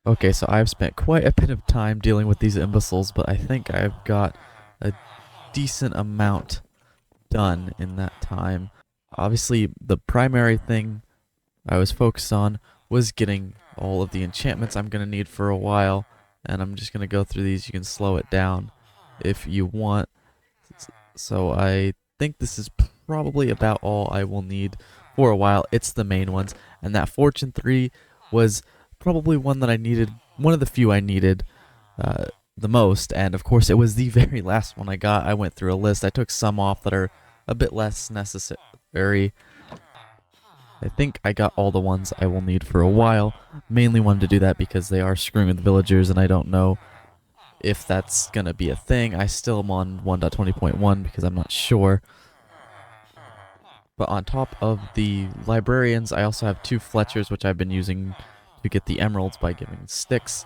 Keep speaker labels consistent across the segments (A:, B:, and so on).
A: Okay, so I've spent quite a bit of time dealing with these imbeciles, but I think I've got a decent amount done in that time. Obviously, the primary thing I was focused on was getting all of the enchantments I'm going to need for a while, and I'm just going to go through these. You can slow it down if you want. So I think this is probably about all I will need for a while. It's the main ones, and that Fortune 3 was probably one that I needed, one of the few I needed the most, and of course it was the very last one I got. I went through a list. I took some off that are a bit less necessary. I think I got all the ones I will need for a while. Mainly wanted to do that because they are screwing with villagers, and I don't know if that's gonna be a thing. I still am on 1.20.1 because I'm not sure. But on top of the librarians, I also have 2 Fletchers, which I've been using to get the emeralds by giving sticks.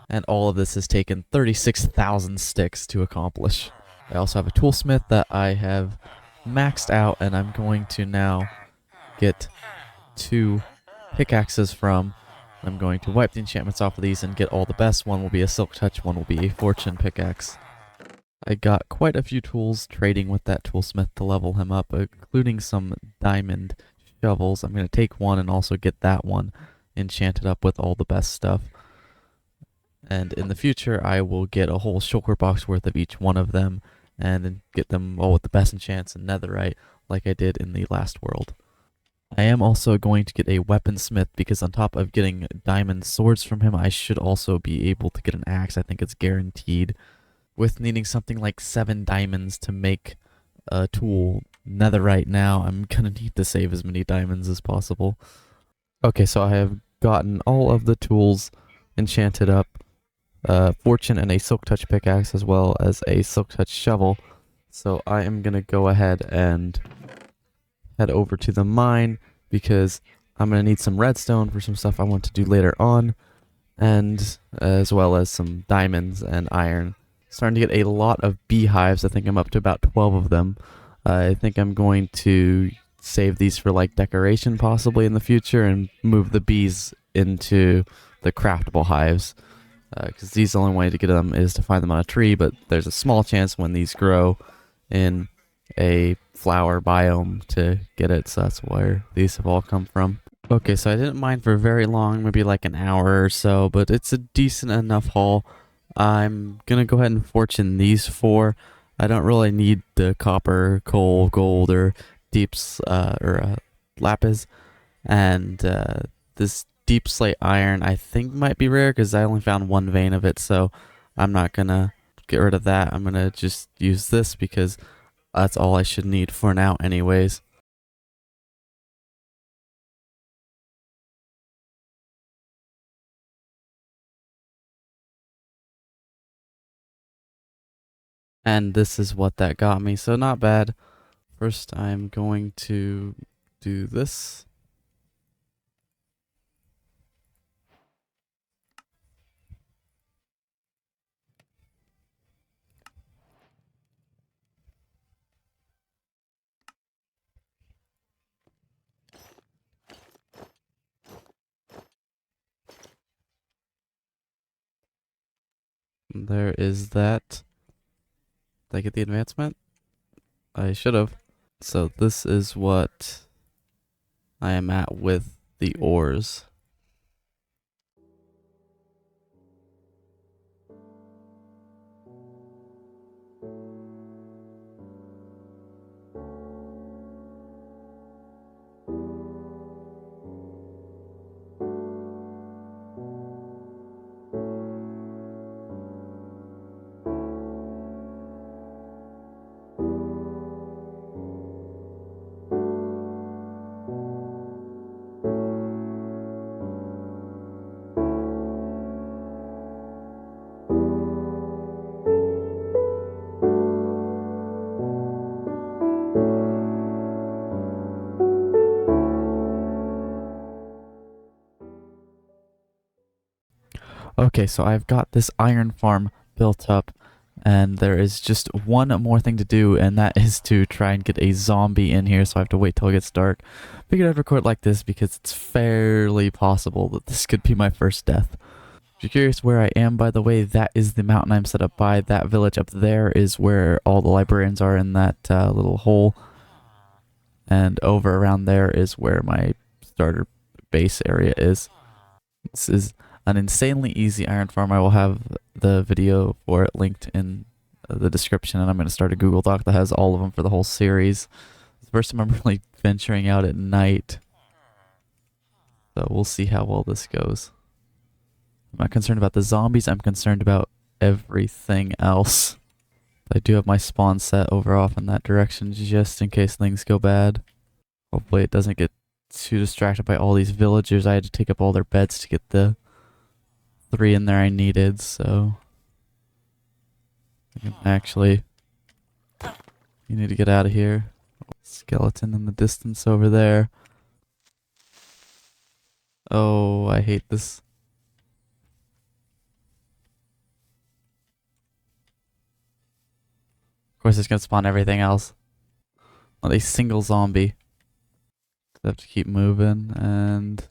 A: And all of this has taken 36,000 sticks to accomplish. I also have a toolsmith that I have maxed out, and I'm going to now get 2 pickaxes from. I'm going to wipe the enchantments off of these and get all the best. One will be a silk touch, one will be a fortune pickaxe. I got quite a few tools trading with that toolsmith to level him up, including some diamond shovels. I'm going to take one and also get that one enchanted up with all the best stuff. And in the future, I will get a whole shulker box worth of each one of them and then get them all with the best enchants and netherite like I did in the last world. I am also going to get a weaponsmith because on top of getting diamond swords from him, I should also be able to get an axe. I think it's guaranteed. With needing something like 7 diamonds to make a tool netherite now, I'm gonna need to save as many diamonds as possible. Okay, so I have gotten all of the tools enchanted up. Fortune and a silk touch pickaxe as well as a silk touch shovel. So I am gonna go ahead and head over to the mine because I'm gonna need some redstone for some stuff I want to do later on, and as well as some diamonds and iron. Starting to get a lot of beehives. I think I'm up to about 12 of them. I think I'm going to save these for like decoration possibly in the future and move the bees into the craftable hives. Because these, the only way to get them is to find them on a tree, but there's a small chance when these grow in a flower biome to get it, so that's where these have all come from. Okay, so I didn't mine for very long, maybe like an hour or so, but it's a decent enough haul. I'm gonna go ahead and fortune these 4. I don't really need the copper, coal, gold, or deeps, lapis, and this deep slate iron I think might be rare because I only found 1 vein of it, so I'm not gonna get rid of that. I'm gonna just use this because that's all I should need for now anyways. And this is what that got me, so not bad. First I'm going to do this. There is that. Did I get the advancement? I should have. So this is what I am at with the ores. Okay, so I've got this iron farm built up, and there is just one more thing to do, and that is to try and get a zombie in here, so I have to wait till it gets dark. Figured I'd record like this because it's fairly possible that this could be my first death. If you're curious where I am, by the way, that is the mountain I'm set up by. That village up there is where all the librarians are in that little hole. And over around there is where my starter base area is. This is an insanely easy iron farm. I will have the video for it linked in the description, and I'm going to start a Google Doc that has all of them for the whole series. It's the first time I'm really venturing out at night. So we'll see how well this goes. I'm not concerned about the zombies, I'm concerned about everything else. I do have my spawn set over off in that direction just in case things go bad. Hopefully it doesn't get too distracted by all these villagers. I had to take up all their beds to get the 3 in there I needed, so... Actually, you need to get out of here. Skeleton in the distance over there. Oh, I hate this. Of course, it's gonna spawn everything else. Not a single zombie. I have to keep moving, and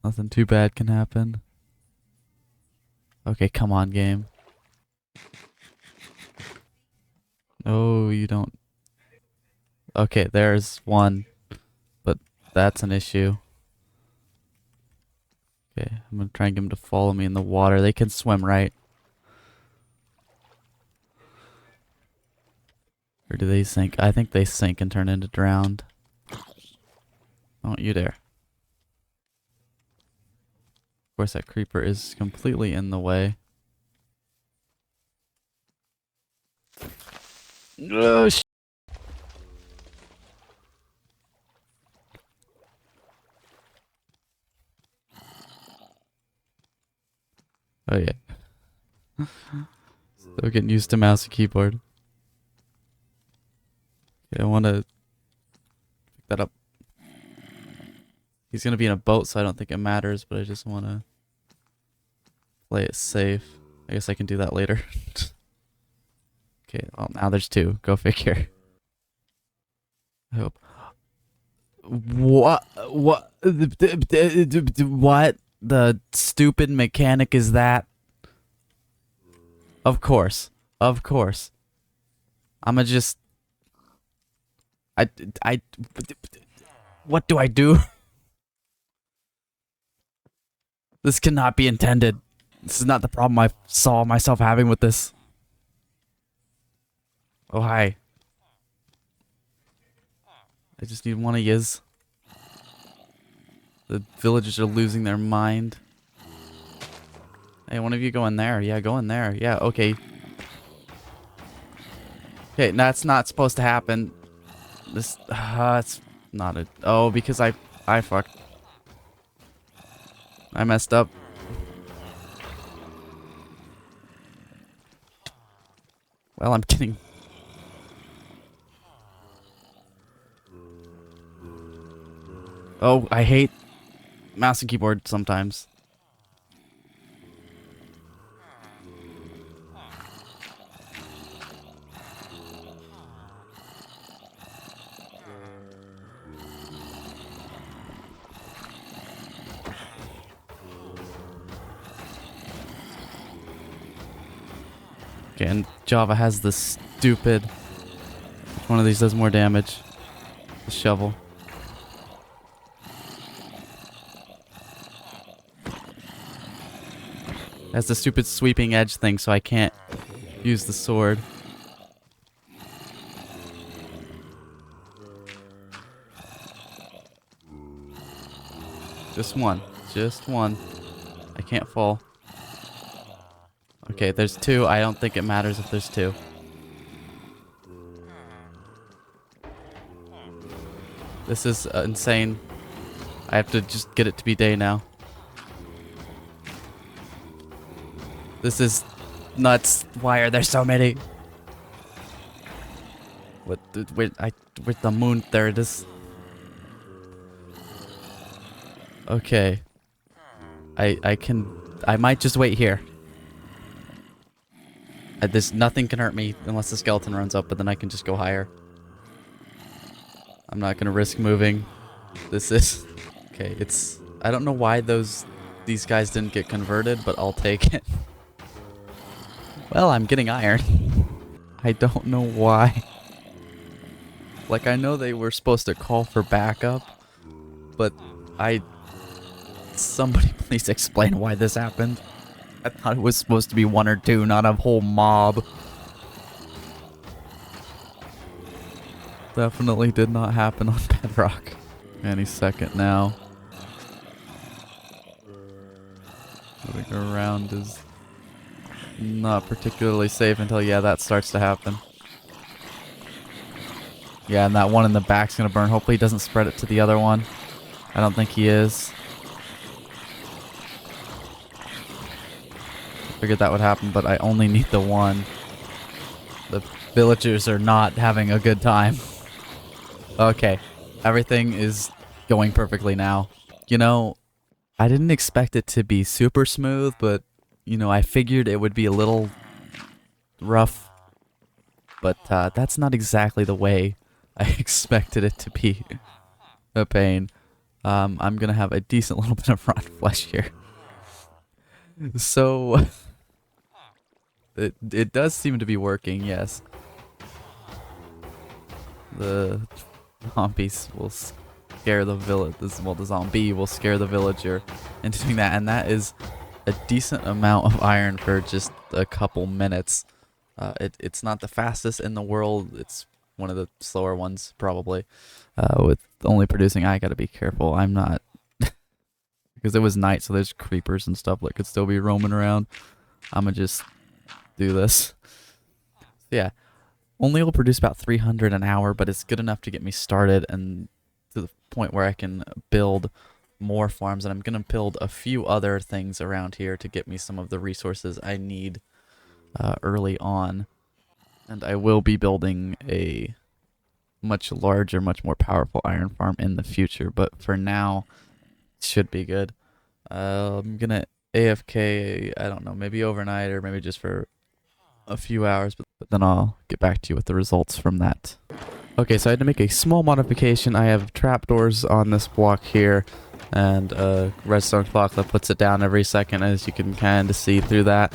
A: nothing too bad can happen. Okay, come on, game. Oh, you don't. Okay, there's one, but that's an issue. Okay, I'm gonna try and get them to follow me in the water. They can swim, right? Or do they sink? I think they sink and turn into drowned. Don't you dare. Of course, that creeper is completely in the way. Oh, oh yeah. Still getting used to mouse and keyboard. Okay, I want to pick that up. He's going to be in a boat, so I don't think it matters, but I just want to play it safe. I guess I can do that later. Okay, well, now there's 2. Go figure. I hope. What? What? What? The stupid mechanic is that? Of course. Of course. I'ma just... What do I do? This cannot be intended. This is not the problem I saw myself having with this. Oh, hi. I just need one of yous. The villagers are losing their mind. Hey, one of you go in there. Yeah, go in there. Yeah, okay. Okay, that's not supposed to happen. This, it's not a... Oh, because I fucked. I messed up. Well, I'm kidding. Oh, I hate mouse and keyboard sometimes. Okay, and Java has this stupid... Which one of these does more damage? The shovel. It has the stupid sweeping edge thing, so I can't use the sword. Just one. Just one. I can't fall. Okay, there's 2. I don't think it matters if there's 2. This is insane. I have to just get it to be day now. This is nuts. Why are there so many? What? Where's the moon? There it is. Okay. I might just wait here. There's nothing can hurt me unless the skeleton runs up, but then I can just go higher. I'm not gonna risk moving. This is... Okay, it's... I don't know why these these guys didn't get converted, but I'll take it. Well, I'm getting iron. I don't know why. Like, I know they were supposed to call for backup, but somebody please explain why this happened. I thought it was supposed to be 1 or 2, not a whole mob. Definitely did not happen on Bedrock. Any second now. Moving around is not particularly safe until, yeah, that starts to happen. Yeah, and that one in the back's gonna burn. Hopefully he doesn't spread it to the other one. I don't think he is. Figured that would happen, but I only need the one. The villagers are not having a good time. Okay, everything is going perfectly now. You know, I didn't expect it to be super smooth, but, you know, I figured it would be a little rough. But that's not exactly the way I expected it to be. A pain. I'm gonna have a decent little bit of rotten flesh here. So, it does seem to be working, yes. The zombies will scare the village. Well, the zombie will scare the villager into doing that, and that is a decent amount of iron for just a couple minutes. It's not the fastest in the world. It's one of the slower ones, probably. With only producing, I gotta be careful. I'm not, because it was night, so there's creepers and stuff that could still be roaming around. I'm gonna just do this. Yeah, only will produce about 300 an hour, but it's good enough to get me started and to the point where I can build more farms, and I'm gonna build a few other things around here to get me some of the resources I need early on. And I will be building a much larger, much more powerful iron farm in the future, but for now, it should be good. I'm gonna AFK, I don't know, maybe overnight or maybe just for a few hours, but then I'll get back to you with the results from that. Okay, so I had to make a small modification. I have trapdoors on this block here, and a redstone clock that puts it down every second, as you can kind of see through that.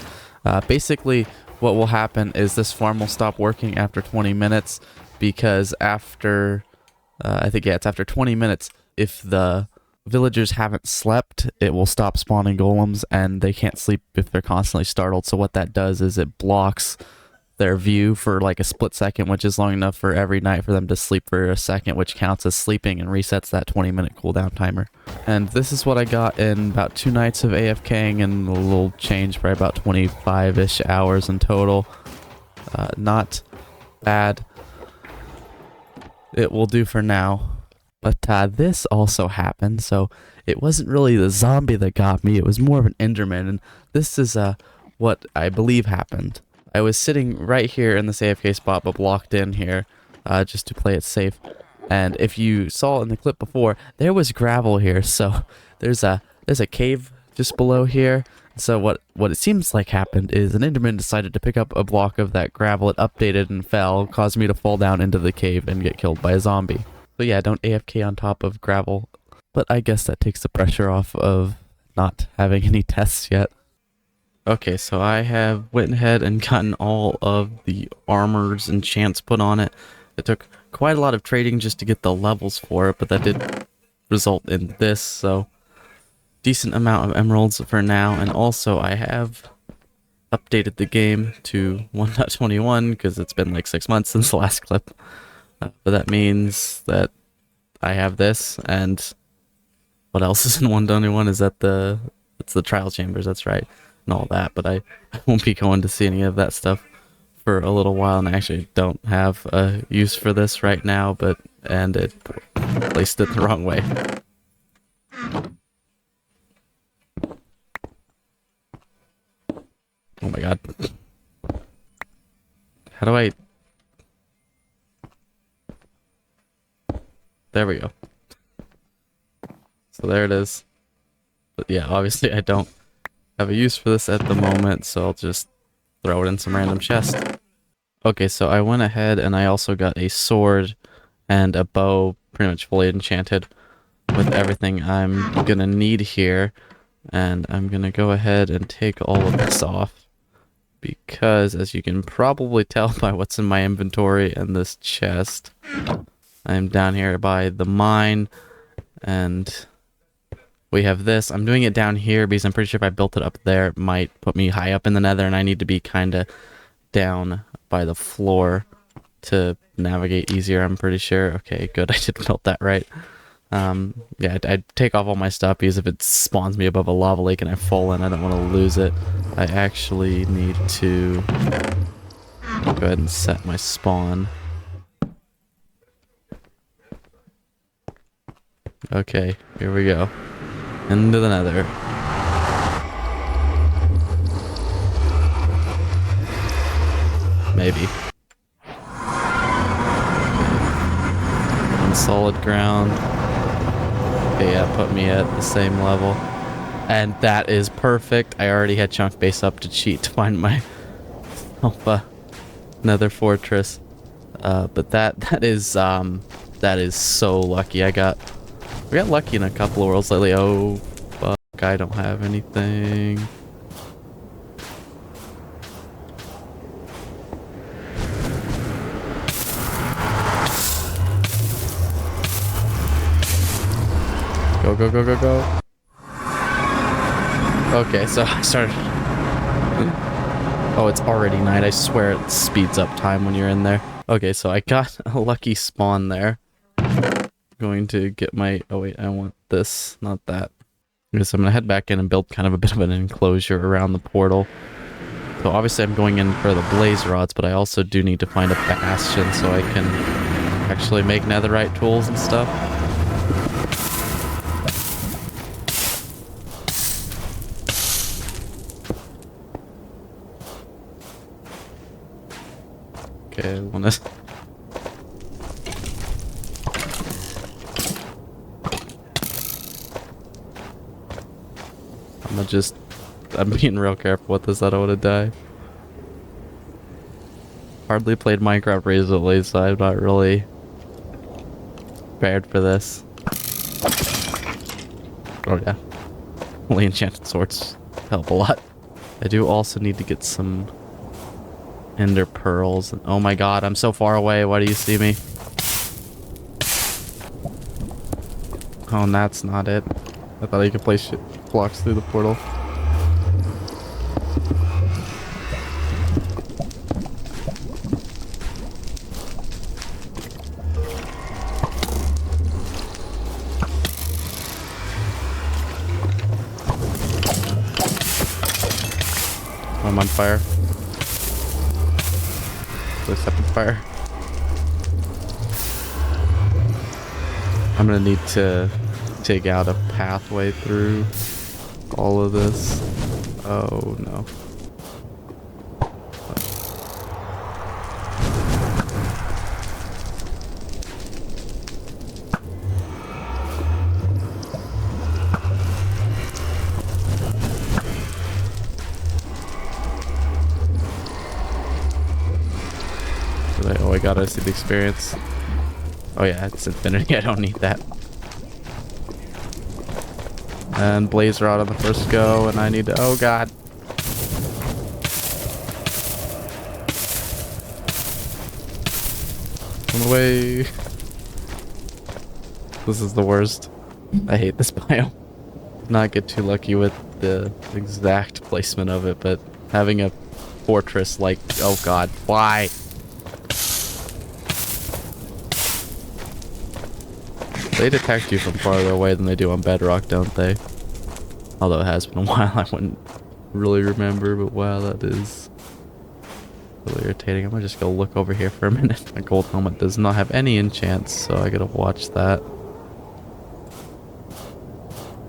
A: Basically, what will happen is this farm will stop working after 20 minutes, because after, I think, yeah, it's after 20 minutes, if the villagers haven't slept, it will stop spawning golems, and they can't sleep if they're constantly startled. So what that does is it blocks their view for like a split second, which is long enough for every night for them to sleep for a second, which counts as sleeping and resets that 20-minute cooldown timer. And this is what I got in about 2 nights of AFKing and a little change, probably about 25-ish hours in total. Not bad. It will do for now. But this also happened, so it wasn't really the zombie that got me, it was more of an Enderman, and this is what I believe happened. I was sitting right here in this AFK spot, but blocked in here, just to play it safe. And if you saw in the clip before, there was gravel here, so there's a cave just below here. So what it seems like happened is an Enderman decided to pick up a block of that gravel. It updated and fell, caused me to fall down into the cave and get killed by a zombie. So yeah, don't AFK on top of gravel. But I guess that takes the pressure off of not having any tests yet. Okay, so I have went ahead and gotten all of the armors and enchants put on it. It took quite a lot of trading just to get the levels for it, but that did result in this, so decent amount of emeralds for now. And also I have updated the game to 1.21 because it's been like 6 months since the last clip. But that means that I have this, and what else is in 1.21 is that it's the trial chambers, that's right, and all that, but I won't be going to see any of that stuff for a little while, and I actually don't have a use for this right now, and it placed it the wrong way. Oh my god. How do I... There we go. So there it is. But yeah, obviously I don't have a use for this at the moment, so I'll just throw it in some random chest. Okay, so I went ahead and I also got a sword and a bow pretty much fully enchanted with everything I'm gonna need here.
B: And I'm gonna go ahead and take all of this off. Because, as you can probably tell by what's in my inventory and this chest, I'm down here by the mine, and we have this. I'm doing it down here because I'm pretty sure if I built it up there, it might put me high up in the nether, and I need to be kind of down by the floor to navigate easier, I'm pretty sure. Okay, good, I did build that right. Yeah, I'd take off all my stuff because if it spawns me above a lava lake and I fall in, I don't want to lose it. I actually need to go ahead and set my spawn. Okay, here we go. Into the nether. Maybe. On solid ground. Okay, yeah, put me at the same level. And that is perfect. I already had chunk base up to cheat to find my nether fortress. But that is so lucky. We got lucky in a couple of worlds lately. Oh fuck, I don't have anything. Go, go, go, go, go. Okay, so I started... Oh, it's already night. I swear it speeds up time when you're in there. Okay, so I got a lucky spawn there. Going to get my... Oh wait, I want this, not that. Okay, so I'm gonna head back in and build kind of a bit of an enclosure around the portal. So obviously I'm going in for the blaze rods, but I also do need to find a bastion so I can actually make netherite tools and stuff. Okay, I wanna... I'm being real careful with this, I don't want to die. Hardly played Minecraft recently, so I'm not really prepared for this. Oh yeah. Only enchanted swords help a lot. I do also need to get some ender pearls. Oh my god, I'm so far away. Why do you see me? Oh, and that's not it. I thought I could place blocks through the portal. I'm on fire. Place up on fire. I'm gonna need to dig out a pathway through all of this. Oh no. Oh my god, I see the experience. Oh yeah, it's infinity. I don't need that. And blaze rod on the first go, and I need to... Oh god. On the way. This is the worst. I hate this biome. Not get too lucky with the exact placement of it, but having a fortress like... Oh god, why? They detect you from farther away than they do on bedrock, don't they? Although it has been a while, I wouldn't really remember, but wow, that is really irritating. I'm gonna just go look over here for a minute. My gold helmet does not have any enchants, so I gotta watch that.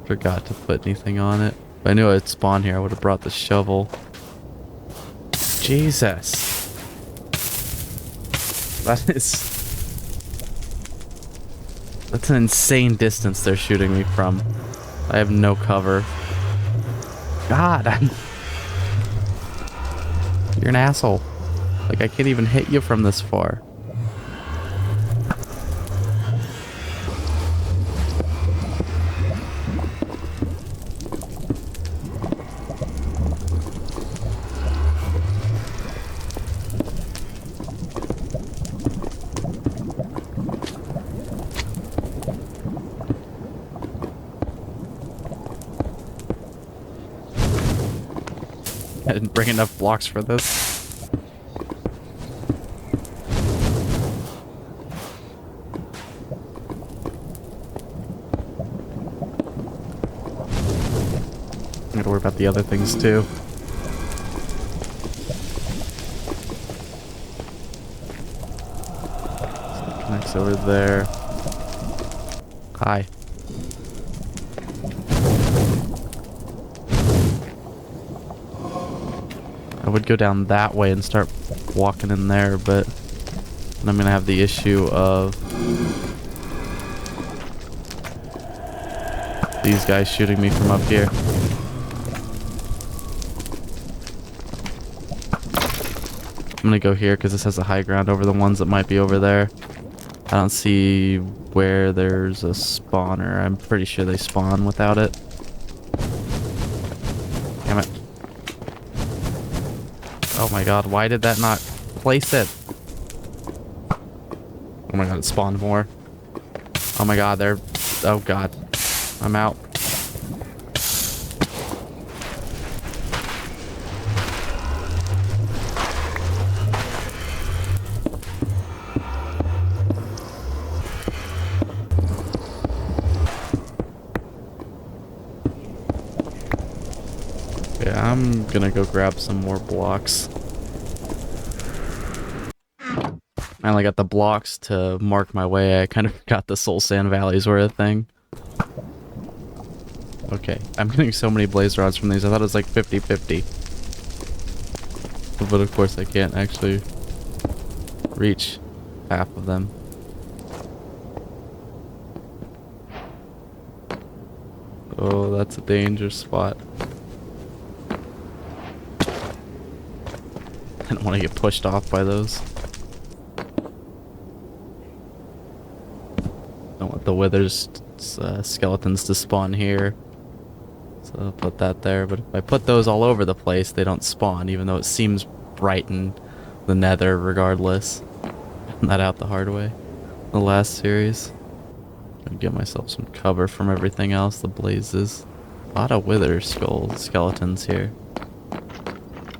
B: Forgot to put anything on it. If I knew I'd spawn here, I would have brought the shovel. Jesus. That's an insane distance they're shooting me from. I have no cover. God, you're an asshole. Like, I can't even hit you from this far. I didn't bring enough blocks for this. I gotta worry about the other things too. So it connects over there. Hi. I would go down that way and start walking in there, but then I'm gonna have the issue of these guys shooting me from up here. I'm gonna go here because this has a high ground over the ones that might be over there. I don't see where there's a spawner. I'm pretty sure they spawn without it. Damn it. Oh my god, why did that not place it? Oh my god, it spawned more. Oh my god, they're... Oh god. I'm out. Yeah, I'm gonna go grab some more blocks. I only got the blocks to mark my way. I kind of forgot the Soul Sand Valleys were a thing. Okay, I'm getting so many blaze rods from these. I thought it was like 50-50. But of course I can't actually reach half of them. Oh, that's a dangerous spot. I don't want to get pushed off by those. Don't want the withers skeletons to spawn here. So I'll put that there. But if I put those all over the place, they don't spawn, even though it seems bright in the nether regardless. Not out the hard way. The last series. Gonna get myself some cover from everything else, the blazes. A lot of wither skeletons here.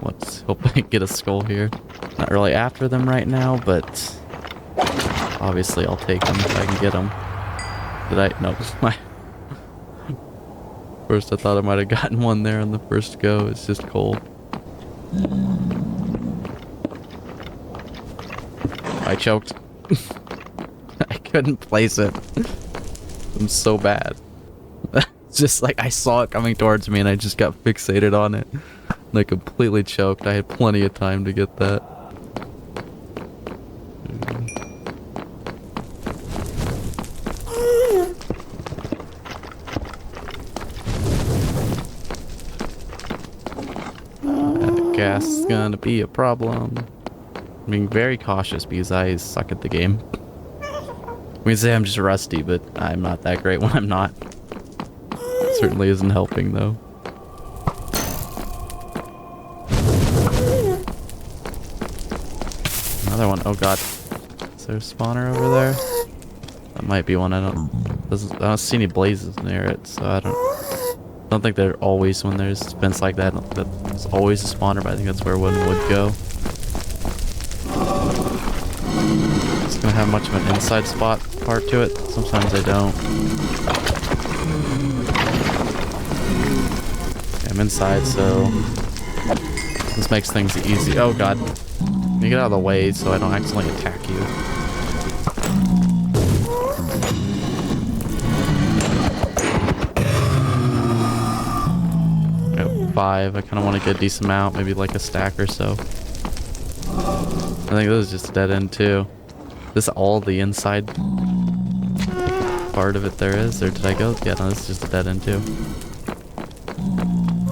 B: Let's hope I get a skull here. Not really after them right now, but obviously I'll take them if I can get them. Did I? No. First I thought I might have gotten one there on the first go. It's just coal. I choked. I couldn't place it. I'm so bad. Just like I saw it coming towards me and I just got fixated on it. And I completely choked. I had plenty of time to get that. Gas is gonna be a problem. I'm being very cautious because I suck at the game. We can say I'm just rusty, but I'm not that great when I'm not. Certainly isn't helping though. Another one. Oh god. Is there a spawner over there? That might be one. I don't see any blazes near it, so I don't think they're always, when there's vents like that, that's always a spawner, but I think that's where one would go. It's gonna have much of an inside spot part to it. Sometimes they don't. Okay, I'm inside, so this makes things easy. Oh god. You get out of the way so I don't accidentally attack you. Got 5. I kind of want to get a decent amount, maybe like a stack or so. I think this is just a dead end too. This is all the inside part of it there is, or did I go? Yeah, no, this is just a dead end too.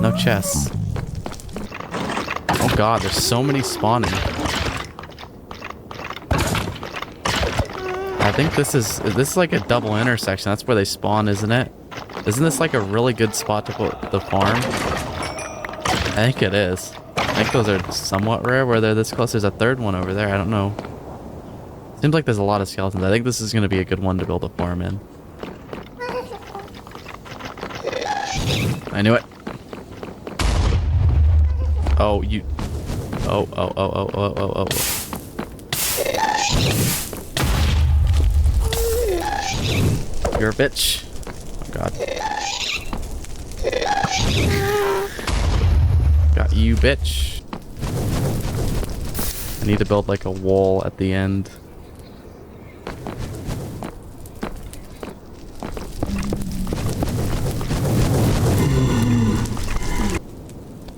B: No chests. Oh god, there's so many spawning. I think this is like a double intersection. That's where they spawn, isn't it? Isn't this like a really good spot to put the farm? I think it is. I think those are somewhat rare where they're this close. There's a third one over there. I don't know. Seems like there's a lot of skeletons. I think this is going to be a good one to build a farm in. I knew it. Oh, you. Oh, oh, oh, oh, oh, oh, oh. You're a bitch. Oh, God. Got you, bitch. I need to build like a wall at the end.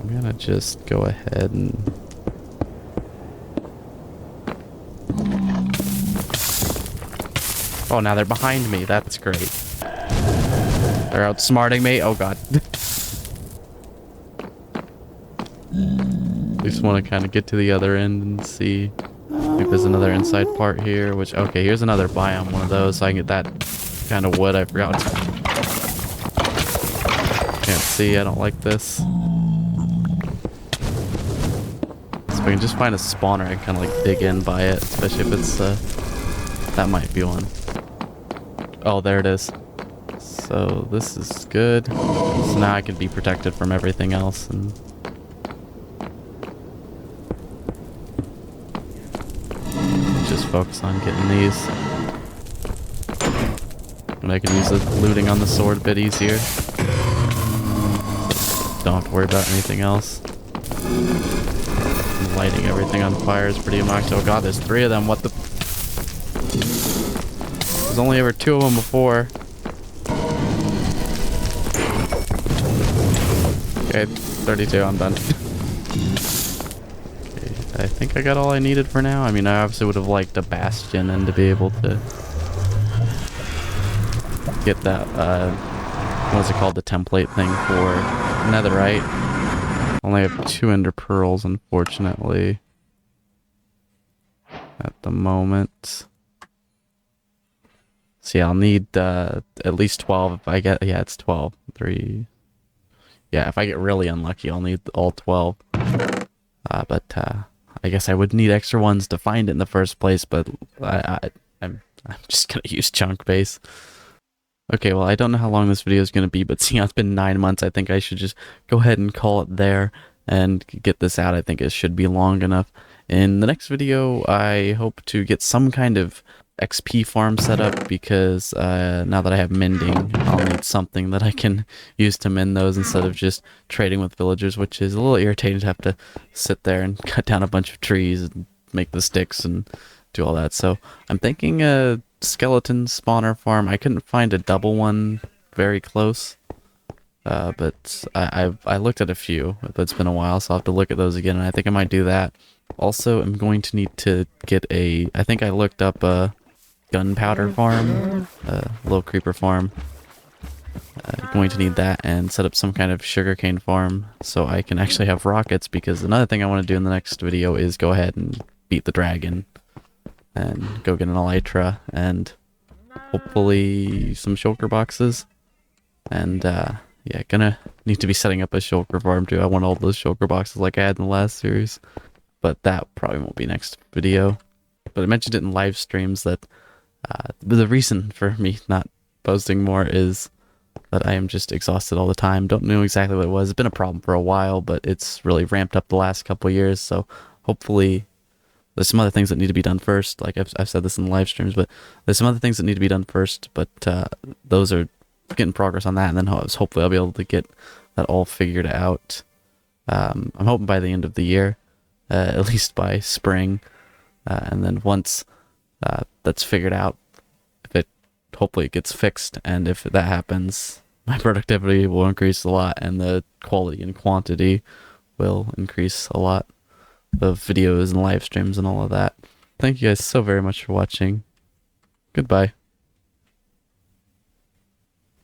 B: I'm gonna just go ahead and... Oh, now they're behind me. That's great. They're outsmarting me. Oh, God. I just want to kind of get to the other end and see if there's another inside part here, which... Okay, here's another biome, one of those, so I can get that kind of wood. I forgot. Can't see. I don't like this. So if I can just find a spawner, I can kind of like dig in by it, especially if it's... that might be one. Oh, there it is. So this is good. So now I can be protected from everything else and... just focus on getting these. And I can use the looting on the sword a bit easier. Don't have to worry about anything else. Lighting everything on fire is pretty much... Oh god, there's 3 of them. What the... There's only ever 2 of them before. Okay, 32, I'm done. Okay, I think I got all I needed for now. I mean, I obviously would have liked a bastion and to be able to get that, what's it called, the template thing for netherite. Only have 2 ender pearls, unfortunately, at the moment. So yeah, I'll need at least 12 if I get... Yeah, it's 12. 3... Yeah, if I get really unlucky, I'll need all 12. But I guess I would need extra ones to find it in the first place, but I'm just gonna use chunk base. Okay, well, I don't know how long this video is gonna be, but seeing how it's been 9 months, I think I should just go ahead and call it there and get this out. I think it should be long enough. In the next video, I hope to get some kind of XP farm set up, because now that I have mending, I'll need something that I can use to mend those instead of just trading with villagers, which is a little irritating to have to sit there and cut down a bunch of trees and make the sticks and do all that. So I'm thinking a skeleton spawner farm. I couldn't find a double one very close, but I looked at a few, but it's been a while, so I'll have to look at those again, and I think I might do that. Also, I'm going to need to get a... I think I looked up a gunpowder farm, a little creeper farm. Going to need that and set up some kind of sugarcane farm so I can actually have rockets, because another thing I want to do in the next video is go ahead and beat the dragon and go get an elytra and hopefully some shulker boxes. And yeah, gonna need to be setting up a shulker farm too. I want all those shulker boxes like I had in the last series, but that probably won't be next video. But I mentioned it in live streams that the reason for me not posting more is that I am just exhausted all the time. Don't know exactly what it was. It's been a problem for a while, but it's really ramped up the last couple of years. So hopefully there's some other things that need to be done first. Like I've said this in live streams, but there's some other things that need to be done first. But those are getting progress on that, and then hopefully I'll be able to get that all figured out. I'm hoping by the end of the year, at least by spring, and then once that's figured out, hopefully it gets fixed, and if that happens, my productivity will increase a lot, and the quality and quantity will increase a lot of videos and live streams and all of that. Thank you guys so very much for watching. Goodbye.